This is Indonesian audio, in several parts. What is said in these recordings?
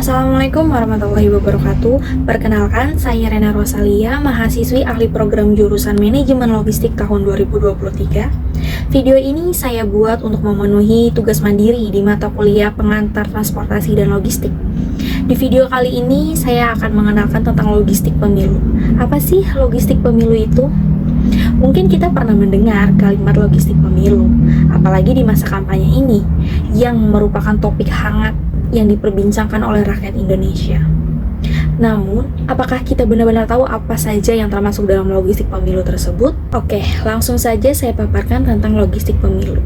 Assalamualaikum warahmatullahi wabarakatuh. Perkenalkan, saya Rena Rosalia, mahasiswi ahli program jurusan Manajemen Logistik tahun 2023. Video ini saya buat untuk memenuhi tugas mandiri di mata kuliah pengantar transportasi dan logistik. Di video kali ini, saya akan mengenalkan tentang logistik pemilu. Apa sih logistik pemilu itu? Mungkin kita pernah mendengar kalimat logistik pemilu, apalagi di masa kampanye ini, yang merupakan topik hangat yang diperbincangkan oleh rakyat Indonesia. Namun, apakah kita benar-benar tahu apa saja yang termasuk dalam logistik pemilu tersebut? Oke, langsung saja saya paparkan tentang logistik pemilu.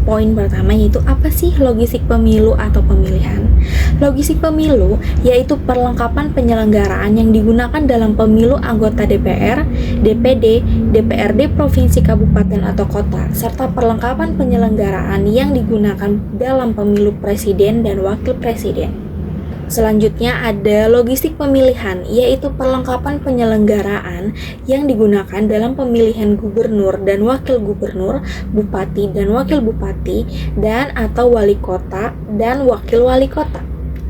Poin pertama yaitu apa sih logistik pemilu atau pemilihan? Logistik pemilu yaitu perlengkapan penyelenggaraan yang digunakan dalam pemilu anggota DPR, DPD, DPRD provinsi, kabupaten atau kota, serta perlengkapan penyelenggaraan yang digunakan dalam pemilu presiden dan wakil presiden. Selanjutnya ada logistik pemilihan, yaitu perlengkapan penyelenggaraan yang digunakan dalam pemilihan gubernur dan wakil gubernur, bupati dan wakil bupati, dan atau wali kota dan wakil wali kota,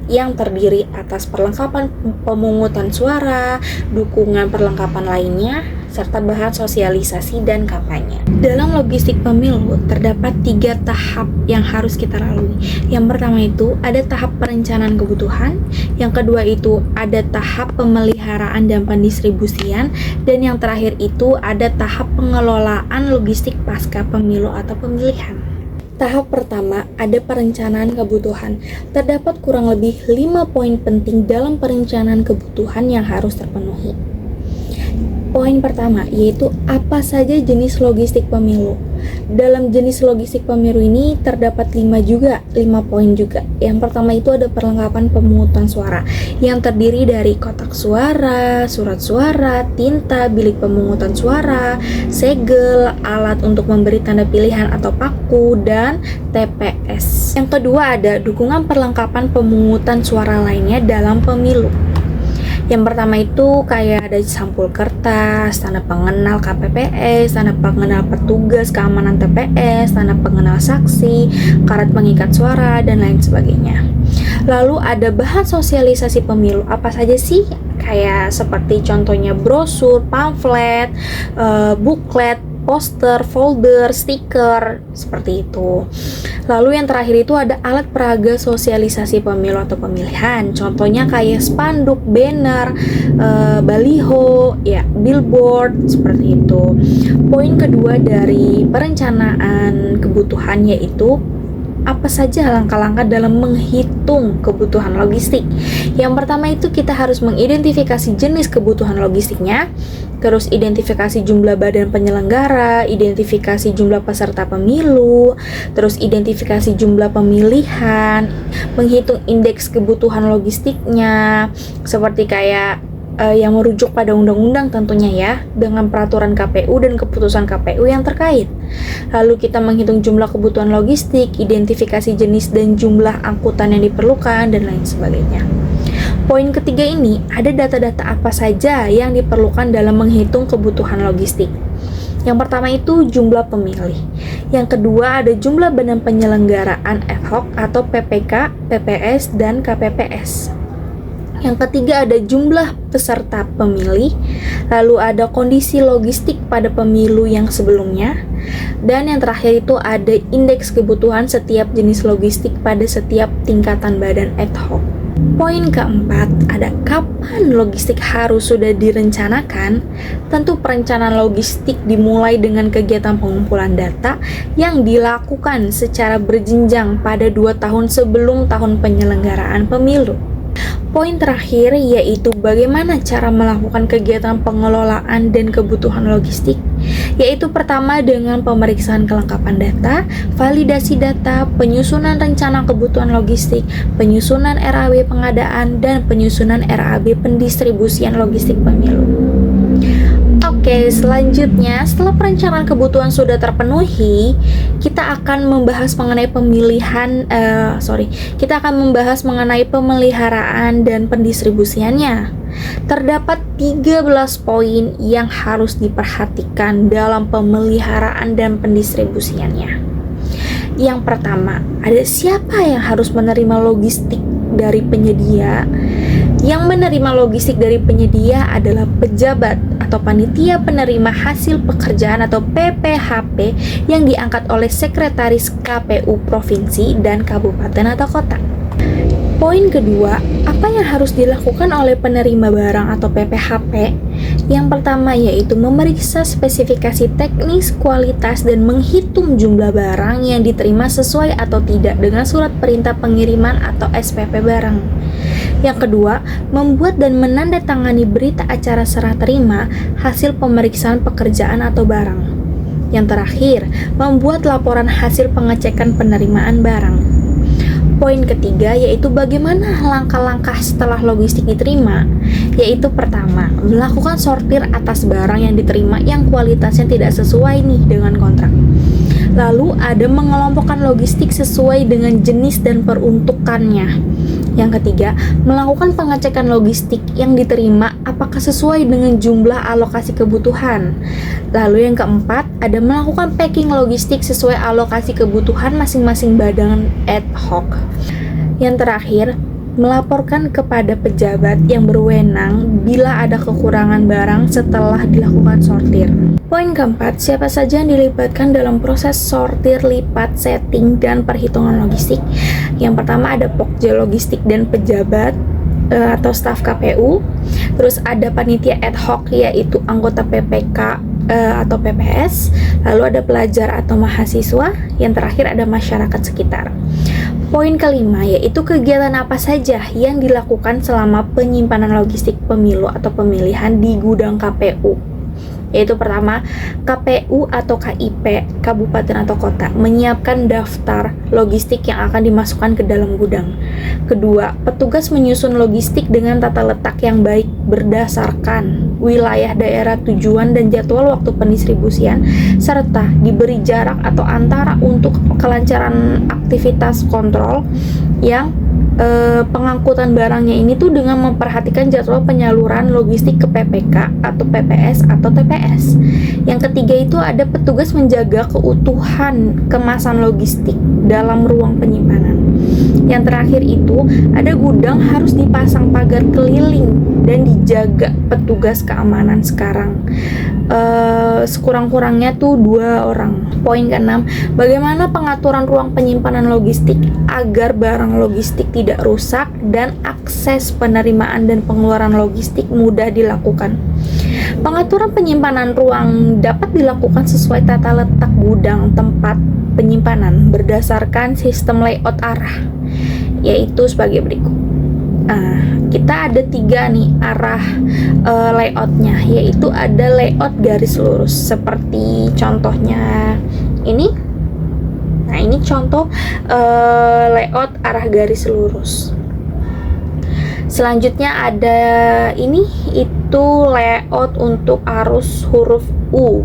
yang terdiri atas perlengkapan pemungutan suara, dukungan perlengkapan lainnya, serta bahan sosialisasi dan kampanye. Dalam logistik pemilu terdapat 3 tahap yang harus kita lalui. Yang pertama itu ada tahap perencanaan kebutuhan, yang kedua itu ada tahap pemeliharaan dan pendistribusian, dan yang terakhir itu ada tahap pengelolaan logistik pasca pemilu atau pemilihan. Tahap pertama ada perencanaan kebutuhan. Terdapat kurang lebih 5 poin penting dalam perencanaan kebutuhan yang harus terpenuhi. Poin pertama yaitu apa saja jenis logistik pemilu. Dalam jenis logistik pemilu ini terdapat 5 poin juga. Yang pertama itu ada perlengkapan pemungutan suara yang terdiri dari kotak suara, surat suara, tinta, bilik pemungutan suara, segel, alat untuk memberi tanda pilihan atau paku, dan TPS. Yang kedua ada dukungan perlengkapan pemungutan suara lainnya dalam pemilu. Yang pertama itu kayak ada sampul kertas, tanda pengenal KPPS, tanda pengenal petugas keamanan TPS, tanda pengenal saksi, karet pengikat suara, dan lain sebagainya. Lalu ada bahan sosialisasi pemilu, apa saja sih? Kayak seperti contohnya brosur, pamflet, buklet, poster, folder, stiker, seperti itu. Lalu yang terakhir itu ada alat peraga sosialisasi pemilu atau pemilihan. Contohnya kayak spanduk, banner, baliho, ya, billboard, seperti itu. Poin kedua dari perencanaan kebutuhan yaitu apa saja langkah-langkah dalam menghitung kebutuhan logistik. Yang pertama itu kita harus mengidentifikasi jenis kebutuhan logistiknya, terus identifikasi jumlah badan penyelenggara, identifikasi jumlah peserta pemilu, terus identifikasi jumlah pemilihan, menghitung indeks kebutuhan logistiknya, seperti kayak yang merujuk pada undang-undang tentunya ya, dengan peraturan KPU dan keputusan KPU yang terkait. Lalu kita menghitung jumlah kebutuhan logistik, identifikasi jenis dan jumlah angkutan yang diperlukan, dan lain sebagainya. Poin ketiga ini, ada data-data apa saja yang diperlukan dalam menghitung kebutuhan logistik. Yang pertama itu jumlah pemilih. Yang kedua ada jumlah badan penyelenggaraan ad hoc atau PPK, PPS, dan KPPS. Yang ketiga ada jumlah peserta pemilih, lalu ada kondisi logistik pada pemilu yang sebelumnya, dan yang terakhir itu ada indeks kebutuhan setiap jenis logistik pada setiap tingkatan badan ad hoc. Poin keempat, ada kapan logistik harus sudah direncanakan. Tentu perencanaan logistik dimulai dengan kegiatan pengumpulan data yang dilakukan secara berjenjang pada 2 tahun sebelum tahun penyelenggaraan pemilu. Poin terakhir yaitu bagaimana cara melakukan kegiatan pengelolaan dan kebutuhan logistik, yaitu pertama dengan pemeriksaan kelengkapan data, validasi data, penyusunan rencana kebutuhan logistik, penyusunan RAB pengadaan, dan penyusunan RAB pendistribusian logistik pemilu. Oke, selanjutnya setelah perencanaan kebutuhan sudah terpenuhi, kita akan membahas mengenai pemeliharaan dan pendistribusiannya. Terdapat 13 poin yang harus diperhatikan dalam pemeliharaan dan pendistribusiannya. Yang pertama, ada siapa yang harus menerima logistik dari penyedia. Yang menerima logistik dari penyedia adalah pejabat atau panitia penerima hasil pekerjaan atau PPHP yang diangkat oleh sekretaris KPU provinsi dan kabupaten atau kota. Poin kedua, apa yang harus dilakukan oleh penerima barang atau PPHP? Yang pertama yaitu memeriksa spesifikasi teknis, kualitas, dan menghitung jumlah barang yang diterima sesuai atau tidak dengan surat perintah pengiriman atau SPP barang. Yang kedua, membuat dan menandatangani berita acara serah terima hasil pemeriksaan pekerjaan atau barang. Yang terakhir, membuat laporan hasil pengecekan penerimaan barang. Poin ketiga yaitu bagaimana langkah-langkah setelah logistik diterima, yaitu pertama, melakukan sortir atas barang yang diterima yang kualitasnya tidak sesuai nih dengan kontrak. Lalu ada mengelompokkan logistik sesuai dengan jenis dan peruntukannya. Yang ketiga, melakukan pengecekan logistik yang diterima apakah sesuai dengan jumlah alokasi kebutuhan. Lalu yang keempat, ada melakukan packing logistik sesuai alokasi kebutuhan masing-masing badan ad hoc. Yang terakhir, melaporkan kepada pejabat yang berwenang bila ada kekurangan barang setelah dilakukan sortir. Poin keempat, siapa saja yang dilibatkan dalam proses sortir, lipat, setting, dan perhitungan logistik. Yang pertama ada Pokja logistik dan pejabat atau staf KPU. Terus ada panitia ad hoc yaitu anggota PPK atau PPS. Lalu ada pelajar atau mahasiswa. Yang terakhir ada masyarakat sekitar. Poin kelima yaitu kegiatan apa saja yang dilakukan selama penyimpanan logistik pemilu atau pemilihan di gudang KPU. Yaitu pertama, KPU atau KIP, kabupaten atau kota, menyiapkan daftar logistik yang akan dimasukkan ke dalam gudang. Kedua, petugas menyusun logistik dengan tata letak yang baik berdasarkan wilayah daerah tujuan dan jadwal waktu pendistribusian, serta diberi jarak atau antara untuk kelancaran aktivitas kontrol yang pengangkutan barangnya ini tuh dengan memperhatikan jadwal penyaluran logistik ke PPK atau PPS atau TPS. Yang ketiga itu ada petugas menjaga keutuhan kemasan logistik dalam ruang penyimpanan. Yang terakhir itu ada gudang harus dipasang pagar keliling dan dijaga petugas keamanan sekarang. Sekurang-kurangnya tuh 2 orang. Poin ke-6, bagaimana pengaturan ruang penyimpanan logistik agar barang logistik tidak rusak dan akses penerimaan dan pengeluaran logistik mudah dilakukan. Pengaturan penyimpanan ruang dapat dilakukan sesuai tata letak gudang tempat penyimpanan berdasarkan sistem layout arah, yaitu sebagai berikut. Kita ada 3 nih arah layoutnya, yaitu ada layout garis lurus seperti contohnya ini. Nah, ini contoh layout arah garis lurus. Selanjutnya ada ini, itu layout untuk arus huruf U.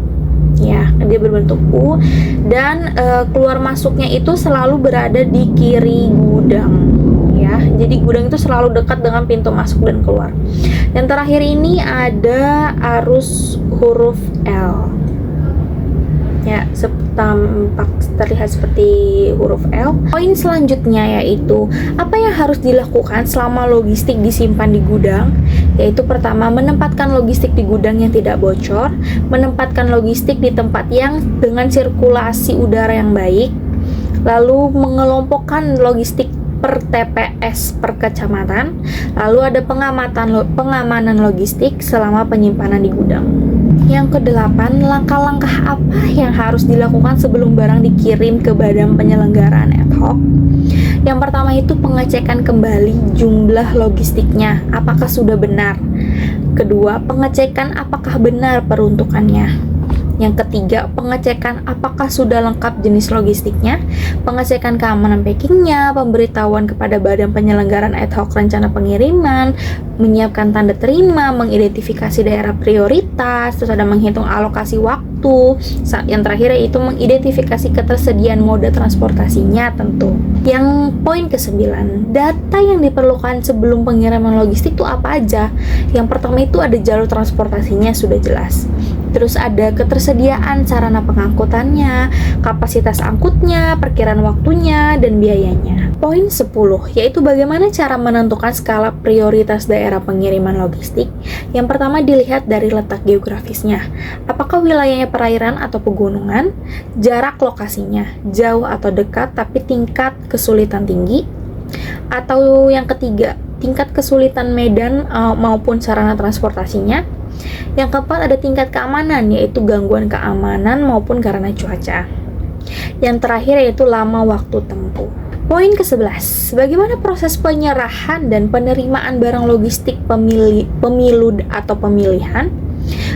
Ya, dia berbentuk U dan keluar masuknya itu selalu berada di kiri gudang. Ya, jadi gudang itu selalu dekat dengan pintu masuk dan keluar. Yang terakhir ini ada arus huruf L. Ya, tampak terlihat seperti huruf L. Poin selanjutnya yaitu apa yang harus dilakukan selama logistik disimpan di gudang, yaitu pertama, menempatkan logistik di gudang yang tidak bocor, menempatkan logistik di tempat yang dengan sirkulasi udara yang baik, lalu mengelompokkan logistik per TPS per kecamatan, lalu ada pengamanan logistik selama penyimpanan di gudang. Yang kedelapan, langkah-langkah apa yang harus dilakukan sebelum barang dikirim ke badan penyelenggaraan ad hoc? Yang pertama itu pengecekan kembali jumlah logistiknya, apakah sudah benar. Kedua, pengecekan apakah benar peruntukannya. Yang ketiga, pengecekan apakah sudah lengkap jenis logistiknya, pengecekan keamanan packingnya, pemberitahuan kepada badan penyelenggaraan ad hoc rencana pengiriman, menyiapkan tanda terima, mengidentifikasi daerah prioritas, terus ada menghitung alokasi waktu. Yang terakhir yaitu mengidentifikasi ketersediaan moda transportasinya tentu. Yang poin ke-9, data yang diperlukan sebelum pengiriman logistik itu apa aja? Yang pertama itu ada jalur transportasinya sudah jelas. Terus ada ketersediaan sarana pengangkutannya, kapasitas angkutnya, perkiraan waktunya, dan biayanya. Poin 10, yaitu bagaimana cara menentukan skala prioritas daerah pengiriman logistik. Yang pertama dilihat dari letak geografisnya. Apakah wilayahnya perairan atau pegunungan? Jarak lokasinya, jauh atau dekat tapi tingkat kesulitan tinggi? Atau yang ketiga, tingkat kesulitan medan maupun sarana transportasinya? Yang keempat ada tingkat keamanan, yaitu gangguan keamanan maupun karena cuaca. Yang terakhir yaitu lama waktu tempuh. Poin ke-11, bagaimana proses penyerahan dan penerimaan barang logistik pemilu atau pemilihan?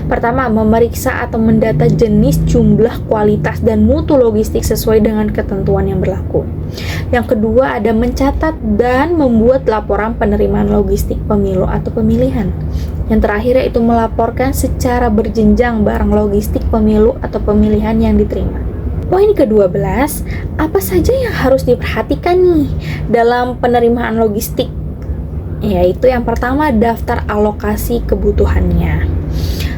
Pertama, memeriksa atau mendata jenis, jumlah, kualitas, dan mutu logistik sesuai dengan ketentuan yang berlaku. Yang kedua, ada mencatat dan membuat laporan penerimaan logistik pemilu atau pemilihan. Yang terakhir yaitu melaporkan secara berjenjang barang logistik pemilu atau pemilihan yang diterima. Poin ke-12, apa saja yang harus diperhatikan nih dalam penerimaan logistik? Yaitu yang pertama, daftar alokasi kebutuhannya.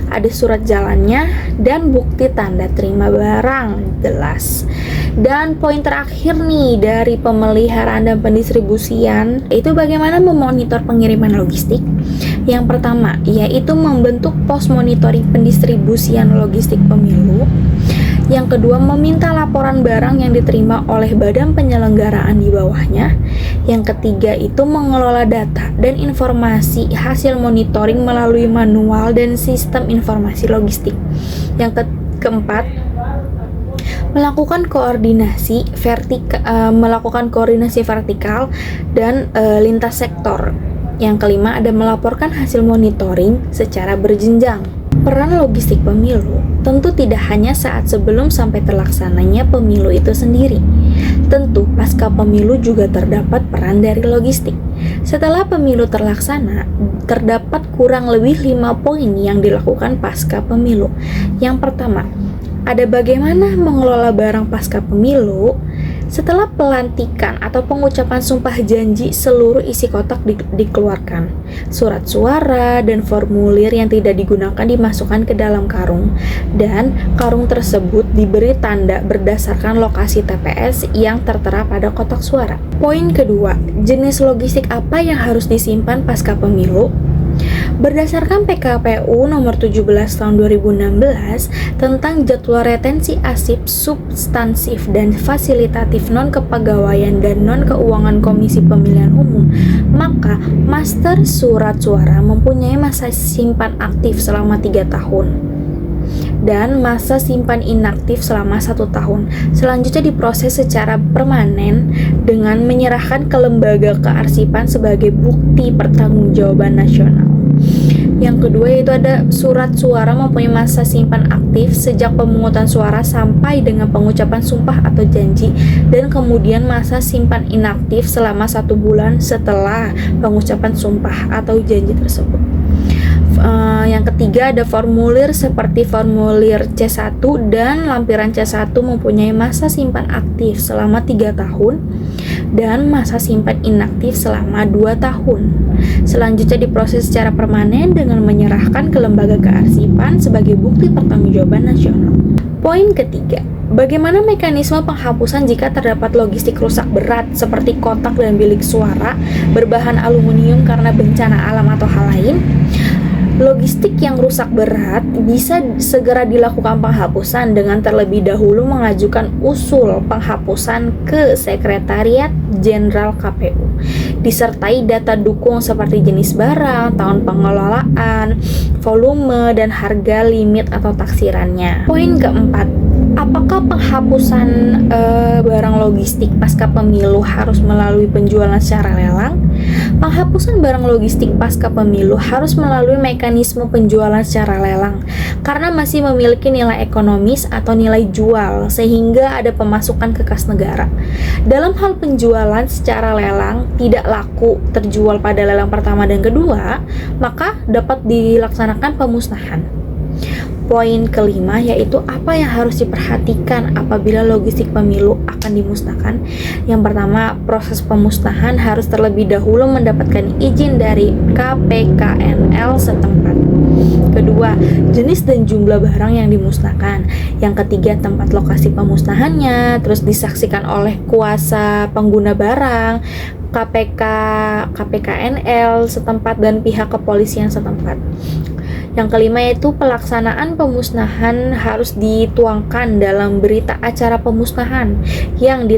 Ada surat jalannya dan bukti tanda terima barang jelas. Dan poin terakhir nih dari pemeliharaan dan pendistribusian, itu bagaimana memonitor pengiriman logistik. Yang pertama yaitu membentuk pos monitoring pendistribusian logistik pemilu. Yang kedua, meminta laporan barang yang diterima oleh badan penyelenggaraan di bawahnya. Yang ketiga itu mengelola data dan informasi hasil monitoring melalui manual dan sistem informasi logistik. Yang keempat, melakukan koordinasi vertikal dan lintas sektor. Yang kelima ada melaporkan hasil monitoring secara berjenjang. Peran logistik pemilu tentu tidak hanya saat sebelum sampai terlaksananya pemilu itu sendiri. Tentu pasca pemilu juga terdapat peran dari logistik. Setelah pemilu terlaksana, terdapat kurang lebih 5 poin yang dilakukan pasca pemilu. Yang pertama, ada bagaimana mengelola barang pasca pemilu. Setelah pelantikan atau pengucapan sumpah janji, seluruh isi kotak dikeluarkan. Surat suara dan formulir yang tidak digunakan dimasukkan ke dalam karung, dan karung tersebut diberi tanda berdasarkan lokasi TPS yang tertera pada kotak suara. Poin kedua, jenis logistik apa yang harus disimpan pasca pemilu? Berdasarkan PKPU nomor 17 tahun 2016 tentang jadwal retensi arsip substansif dan fasilitatif non-kepegawaian dan non-keuangan Komisi Pemilihan Umum, maka master surat suara mempunyai masa simpan aktif selama 3 tahun dan masa simpan inaktif selama 1 tahun. Selanjutnya diproses secara permanen dengan menyerahkan ke lembaga kearsipan sebagai bukti pertanggungjawaban nasional. Yang kedua yaitu ada surat suara mempunyai masa simpan aktif sejak pemungutan suara sampai dengan pengucapan sumpah atau janji, dan kemudian masa simpan inaktif selama 1 bulan setelah pengucapan sumpah atau janji tersebut. Yang ketiga ada formulir seperti formulir C1 dan lampiran C1 mempunyai masa simpan aktif selama 3 tahun dan masa simpan inaktif selama 2 tahun. Selanjutnya diproses secara permanen dengan menyerahkan ke lembaga kearsipan sebagai bukti pertanggungjawaban nasional. Poin ketiga, bagaimana mekanisme penghapusan jika terdapat logistik rusak berat seperti kotak dan bilik suara berbahan aluminium karena bencana alam atau hal lain? Logistik yang rusak berat bisa segera dilakukan penghapusan dengan terlebih dahulu mengajukan usul penghapusan ke Sekretariat Jenderal KPU, disertai data dukung seperti jenis barang, tahun pengelolaan, volume, dan harga limit atau taksirannya. Poin keempat, apakah penghapusan barang logistik pasca pemilu harus melalui penjualan secara lelang? Penghapusan barang logistik pasca pemilu harus melalui mekanisme penjualan secara lelang karena masih memiliki nilai ekonomis atau nilai jual sehingga ada pemasukan ke kas negara. Dalam hal penjualan secara lelang tidak laku terjual pada lelang pertama dan kedua, maka dapat dilaksanakan pemusnahan. Poin kelima yaitu apa yang harus diperhatikan apabila logistik pemilu akan dimusnahkan. Yang pertama, proses pemusnahan harus terlebih dahulu mendapatkan izin dari KPKNL setempat. Kedua, jenis dan jumlah barang yang dimusnahkan. Yang ketiga, tempat lokasi pemusnahannya, terus disaksikan oleh kuasa pengguna barang, KPKNL setempat dan pihak kepolisian setempat. Yang kelima yaitu pelaksanaan pemusnahan harus dituangkan dalam berita acara pemusnahan yang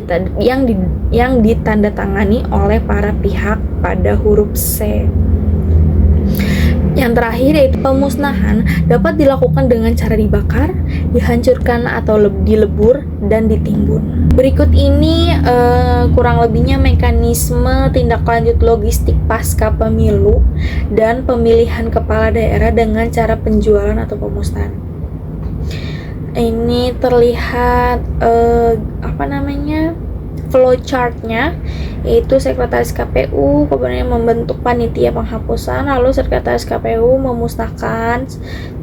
ditandatangani oleh para pihak pada huruf C. Yang terakhir yaitu pemusnahan dapat dilakukan dengan cara dibakar, dihancurkan atau dilebur dan ditimbun. Berikut ini kurang lebihnya mekanisme tindak lanjut logistik pasca pemilu dan pemilihan kepala daerah dengan cara penjualan atau pemusnahan. Ini terlihat flowchart-nya, yaitu sekretaris KPU kemudian membentuk panitia penghapusan, lalu sekretaris KPU memusnahkan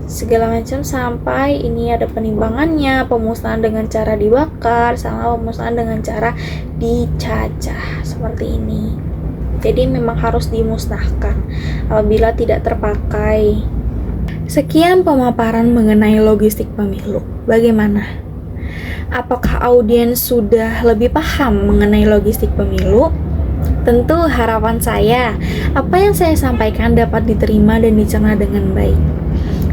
segala macam sampai ini ada penimbangannya, pemusnahan dengan cara dibakar sama pemusnahan dengan cara dicacah seperti ini. Jadi memang harus dimusnahkan apabila tidak terpakai. Sekian pemaparan mengenai logistik pemilu. Bagaimana? Apakah audiens sudah lebih paham mengenai logistik pemilu? Tentu harapan saya, apa yang saya sampaikan dapat diterima dan dicerna dengan baik.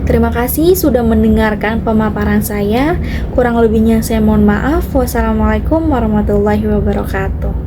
Terima kasih sudah mendengarkan pemaparan saya. Kurang lebihnya saya mohon maaf. Wassalamualaikum warahmatullahi wabarakatuh.